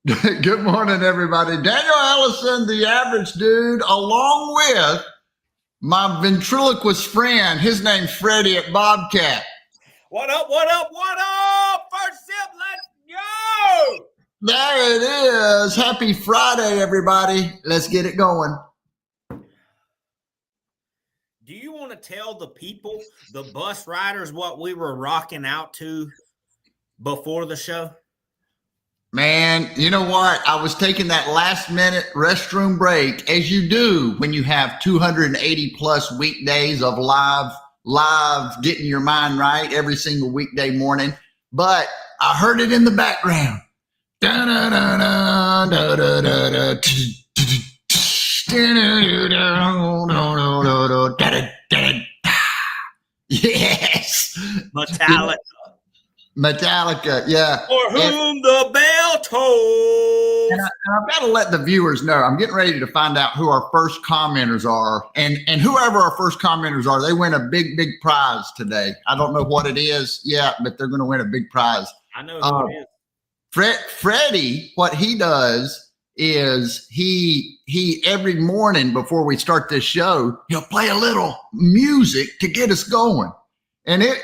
Good morning, everybody. Daniel Allison, the average dude, along with my ventriloquist friend. His name's Freddie at Bobcat. What up, what up, what up? First sip, let's go! There it is. Happy Friday, everybody. Let's get it going. Do you want to tell the people, the bus riders, what we were rocking out to before the show? Man, you know what? I was taking that last minute restroom break, as you do when you have 280 plus weekdays of live, getting your mind right every single weekday morning. But I heard it in the background. Yes. Metallica, yeah. For whom the bell tolls. And I've got to let the viewers know, I'm getting ready to find out who our first commenters are. And whoever our first commenters are, they win a big, big prize today. I don't know what it is yet, but they're going to win a big prize. I know who it is. Freddie, what he does is he every morning before we start this show, he'll play a little music to get us going. And it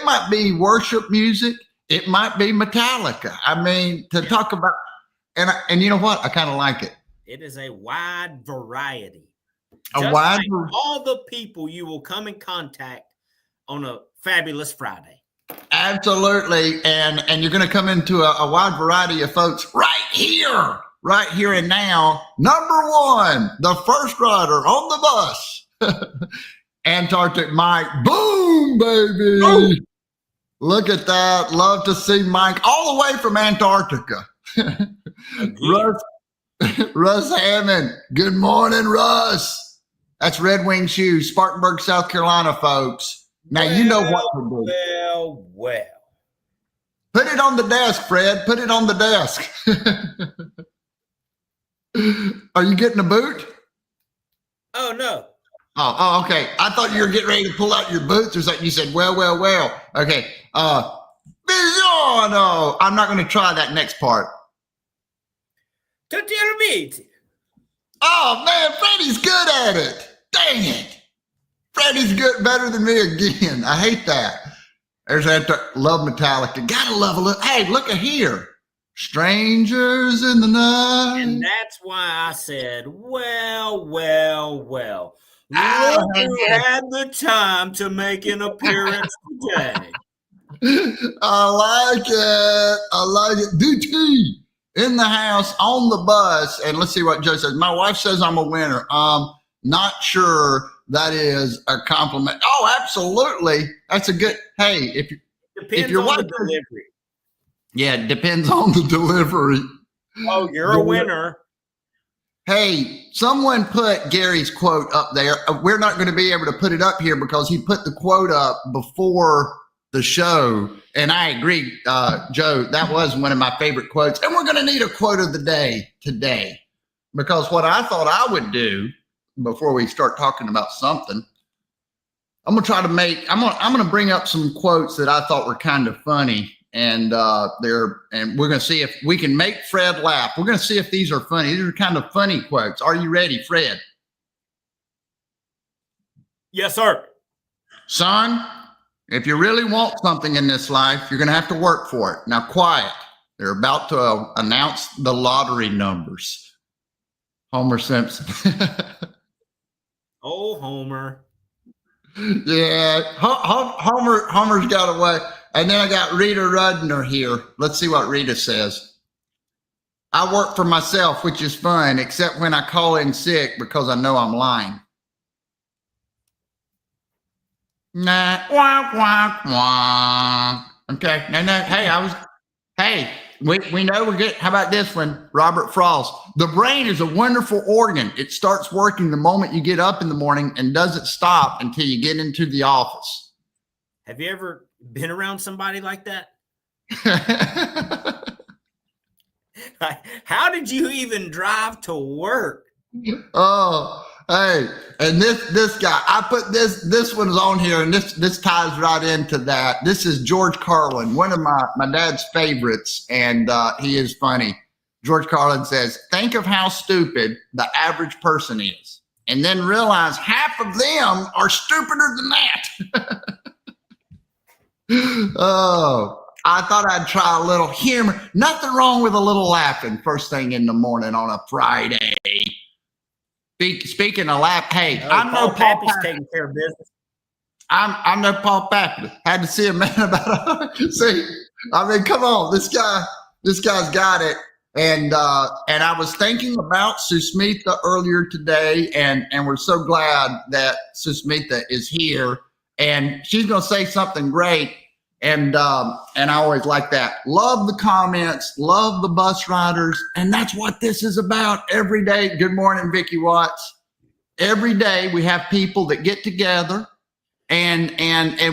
might be worship music. It might be Metallica. I mean, to talk about, and you know what? I kind of like it. It is a wide variety. All the people you will come in contact on a fabulous Friday. Absolutely. And you're going to come into a wide variety of folks right here and now. Number one, the first rider on the bus. Antarctic Mike, boom, baby. Oh. Look at that. Love to see Mike all the way from Antarctica. Russ Hammond, good morning, Russ. That's Red Wing Shoes, Spartanburg, South Carolina, folks. Now, you know what to do. Well. Put it on the desk, Fred. Put it on the desk. Are you getting a boot? Oh, no. Oh, okay. I thought you were getting ready to pull out your boots or something. You said, well. Okay. Bisogno. I'm not going to try that next part. Totalmente. Oh, man, Freddie's good at it. Dang it. Freddie's good, better than me again. I hate that. There's that. Love Metallica. Gotta love a little. Hey, look at here. Strangers in the night. And that's why I said, well. Who had the time to make an appearance today? I like it. DT in the house, on the bus. And let's see what Joe says. My wife says I'm a winner. Not sure that is a compliment. Oh, absolutely. That's a good. Hey, if your wife, delivery. Yeah, it depends on the delivery. Oh, you're a winner. Hey, someone put Gary's quote up there. We're not going to be able to put it up here because he put the quote up before the show. And I agree, Joe, that was one of my favorite quotes. And we're going to need a quote of the day today, because what I thought I would do before we start talking about something, I'm going to bring up some quotes that I thought were kind of funny. And we're going to see if we can make Fred laugh. We're going to see if these are funny. These are kind of funny quotes. Are you ready, Fred? Yes, sir. Son, if you really want something in this life, you're going to have to work for it. Now, quiet. They're about to announce the lottery numbers. Homer Simpson. Oh, Homer. Yeah, Homer's got away. And then I got Rita Rudner here. Let's see what Rita says. I work for myself, which is fun, except when I call in sick because I know I'm lying. Nah, wah. Okay, no. Hey, we know we're good. How about this one, Robert Frost? The brain is a wonderful organ. It starts working the moment you get up in the morning and doesn't stop until you get into the office. Have you ever been around somebody like that? How did you even drive to work? Oh, hey, and this guy, I put this one's on here, and this ties right into that. This is George Carlin, one of my dad's favorites, and he is funny. George Carlin says, think of how stupid the average person is, and then realize half of them are stupider than that. Oh, I thought I'd try a little humor. Nothing wrong with a little laughing first thing in the morning on a Friday. Speaking of laugh, hey, I'm no Paul Pappy's taking care of business. I'm no Paul Pappy. Had to see a man about see. I mean, come on, this guy's got it. And I was thinking about Susmitha earlier today, and we're so glad that Susmitha is here, and she's going to say something great. And I always like that. Love the comments, love the bus riders, and that's what this is about every day. Good morning, Vicki Watts. Every day we have people that get together, and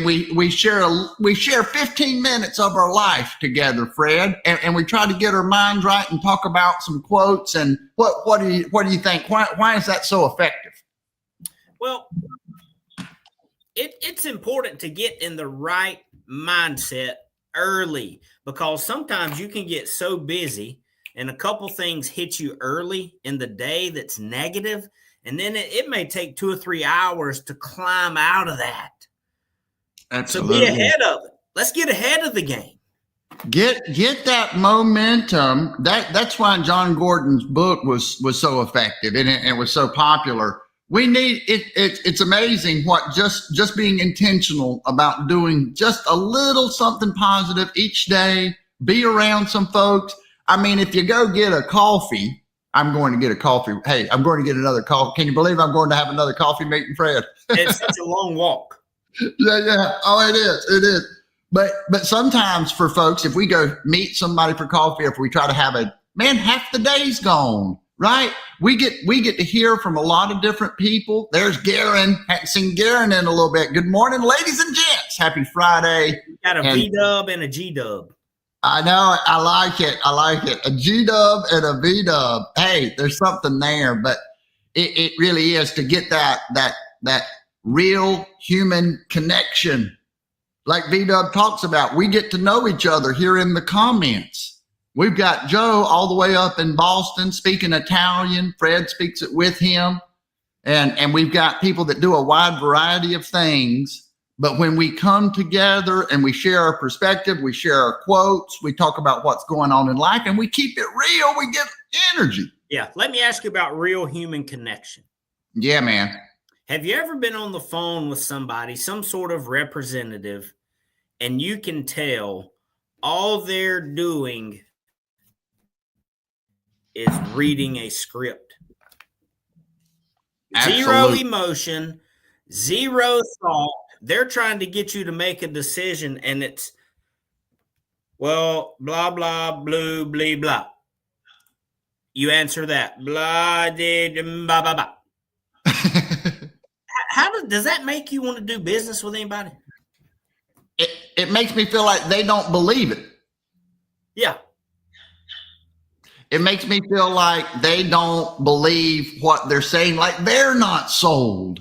we share 15 minutes of our life together, Fred, and we try to get our minds right and talk about some quotes. And what do you think? Why is that so effective? Well, it's important to get in the right mindset early, because sometimes you can get so busy and a couple things hit you early in the day that's negative, and then it may take 2 or 3 hours to climb out of that. Absolutely. So be ahead of it. Let's get ahead of the game. Get that momentum. That's why John Gordon's book was so effective and it was so popular. We need it. It's amazing what just being intentional about doing just a little something positive each day. Be around some folks. I mean, if you go get a coffee, I'm going to get a coffee. Hey, I'm going to get another coffee. Can you believe I'm going to have another coffee meeting, Fred? It's such a long walk. Yeah. Oh, it is. But sometimes for folks, if we go meet somebody for coffee, if we try to have half the day's gone, right? We get to hear from a lot of different people. There's Garen. Haven't seen Garen in a little bit. Good morning, ladies and gents. Happy Friday. We got a V-dub and a G-dub. I know. I like it. A G-dub and a V-dub. Hey, there's something there, but it really is to get that real human connection. Like V-dub talks about, we get to know each other here in the comments. We've got Joe all the way up in Boston speaking Italian. Fred speaks it with him. And we've got people that do a wide variety of things. But when we come together and we share our perspective, we share our quotes, we talk about what's going on in life, and we keep it real, we get energy. Yeah. Let me ask you about real human connection. Yeah, man. Have you ever been on the phone with somebody, some sort of representative, and you can tell all they're doing is reading a script? Absolutely. Zero emotion, zero thought. They're trying to get you to make a decision, and it's, well, blah, blah, blue, blah, blah. You answer that. Blah, blah, blah, blah. Does that make you want to do business with anybody? It makes me feel like they don't believe it. Yeah. It makes me feel like they don't believe what they're saying, like they're not sold.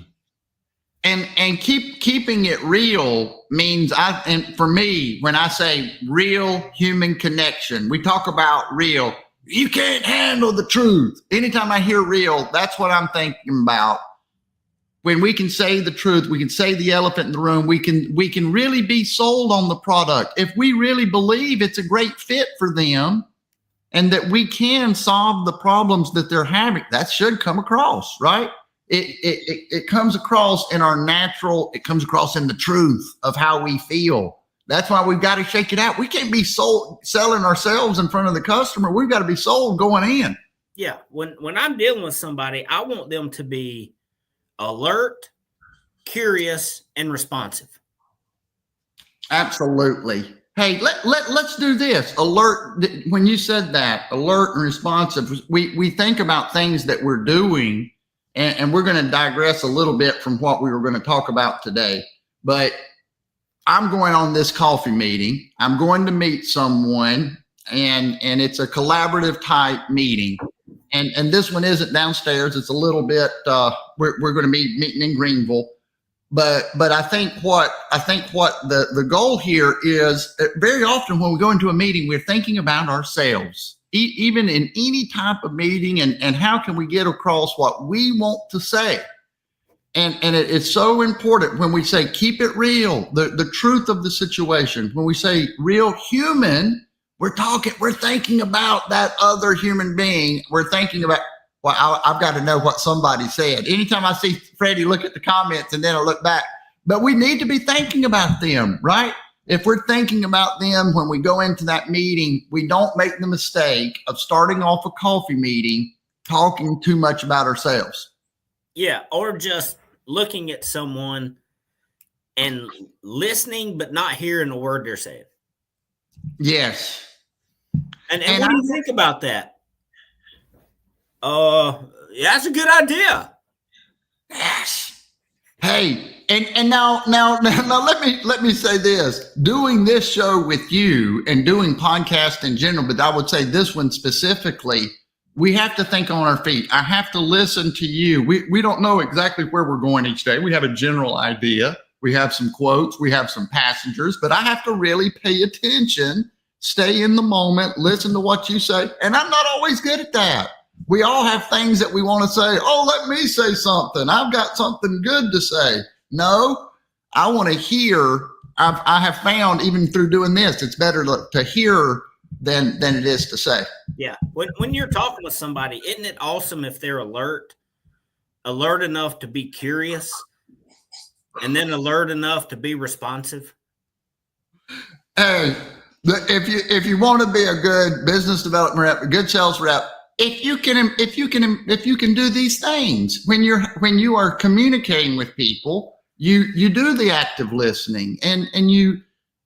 And keeping it real means and for me, when I say real human connection, we talk about real. You can't handle the truth. Anytime I hear real, that's what I'm thinking about. When we can say the truth, we can say the elephant in the room, we can really be sold on the product. If we really believe it's a great fit for them and that we can solve the problems that they're having, that should come across, right? It comes across in our natural, it comes across in the truth of how we feel. That's why we've got to shake it out. We can't be selling ourselves in front of the customer. We've got to be sold going in. Yeah. When I'm dealing with somebody, I want them to be alert, curious, and responsive. Absolutely. Hey, let's do this. Alert. When you said that, alert and responsive, we think about things that we're doing, and we're going to digress a little bit from what we were going to talk about today. But I'm going on this coffee meeting. I'm going to meet someone, and it's a collaborative type meeting. And this one isn't downstairs. It's a little bit, we're going to be meeting in Greenville. But I think what the goal here is, very often when we go into a meeting, we're thinking about ourselves. even in any type of meeting, and how can we get across what we want to say? And it's so important when we say keep it real, the truth of the situation. When we say real human, we're thinking about that other human being. We're thinking about, well, I've got to know what somebody said. Anytime I see Freddie look at the comments and then I look back, but we need to be thinking about them, right? If we're thinking about them when we go into that meeting, we don't make the mistake of starting off a coffee meeting talking too much about ourselves. Yeah, or just looking at someone and listening but not hearing a word they're saying. Yes. And what do you think about that? Yeah, that's a good idea. Yes. Hey, and now let me say this. Doing this show with you and doing podcasts in general, but I would say this one specifically, we have to think on our feet. I have to listen to you. We don't know exactly where we're going each day. We have a general idea. We have some quotes. We have some passengers, but I have to really pay attention, stay in the moment, listen to what you say. And I'm not always good at that. We all have things that we want to say. Oh, let me say something. I've got something good to say. No, I want to hear. I have found even through doing this, it's better to hear than it is to say. Yeah. When you're talking with somebody, isn't it awesome if they're alert enough to be curious, and then alert enough to be responsive? Hey, if you want to be a good business development rep, a good sales rep, if you can do these things when you are communicating with people, you do the active listening and you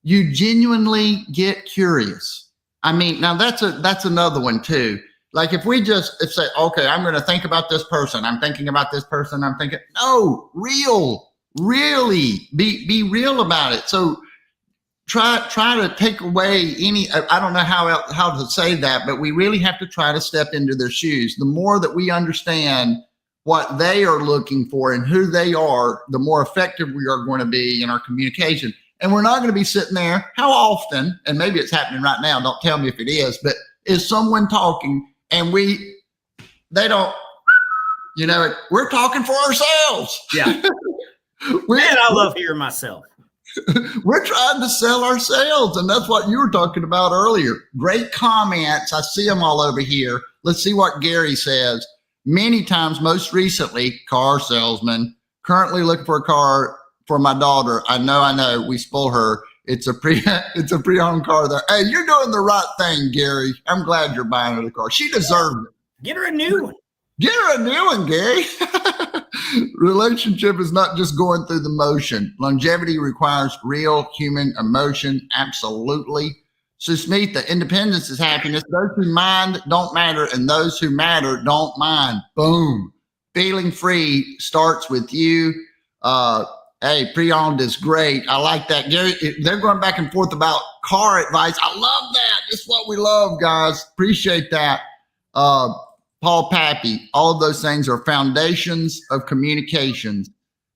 genuinely get curious. I mean, now that's another one too. Like if say, okay, I'm going to think about this person. I'm thinking about this person. No, really be real about it. So try to take away any, I don't know how to say that, but we really have to try to step into their shoes. The more that we understand what they are looking for and who they are, the more effective we are going to be in our communication. And we're not going to be sitting there. How often, and maybe it's happening right now, don't tell me if it is, but is someone talking and they don't, we're talking for ourselves. Yeah. Man, I love hearing myself. We're trying to sell ourselves. And that's what you were talking about earlier. Great comments. I see them all over here. Let's see what Gary says. Many times, most recently, car salesman, currently looking for a car for my daughter. I know. We spoil her. It's a pre-owned car there. Hey, you're doing the right thing, Gary. I'm glad you're buying her the car. She deserves it. Get her a new one. Get her a new one, Gary. Relationship is not just going through the motion. Longevity requires real human emotion. Absolutely. Susmita, independence is happiness. Those who mind don't matter, and those who matter don't mind. Boom. Feeling free starts with you. Hey, pre-owned is great. I like that. Gary, they're going back and forth about car advice. I love that. This is what we love, guys. Appreciate that. Paul Pappy, all of those things are foundations of communications,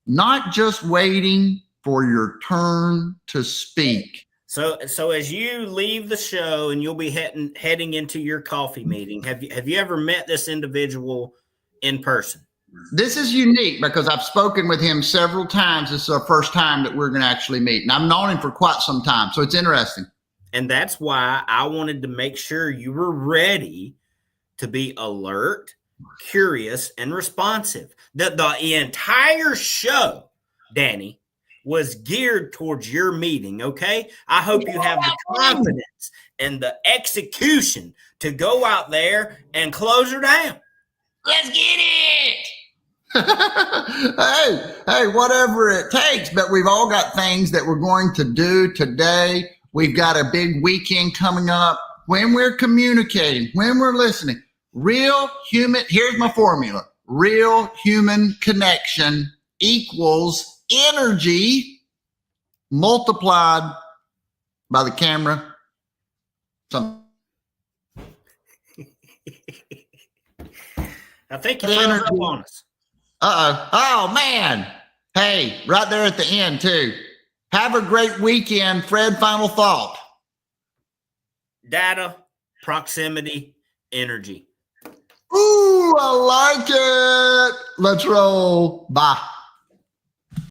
not just waiting for your turn to speak. So as you leave the show and you'll be heading into your coffee meeting, have you ever met this individual in person? This is unique because I've spoken with him several times. This is our first time that we're going to actually meet. And I've known him for quite some time. So it's interesting. And that's why I wanted to make sure you were ready to be alert, curious, and responsive. The entire show, Danny, was geared towards your meeting, okay? I hope you have the confidence and the execution to go out there and close her down. Let's get it. hey, whatever it takes, but we've all got things that we're going to do today. We've got a big weekend coming up. When we're communicating, when we're listening, real human, here's my formula. Real human connection equals energy multiplied by the camera. I think you're running up on us. Oh, man. Hey, right there at the end, too. Have a great weekend. Fred, final thought. Data, proximity, energy. Ooh, I like it. Let's roll. Bye.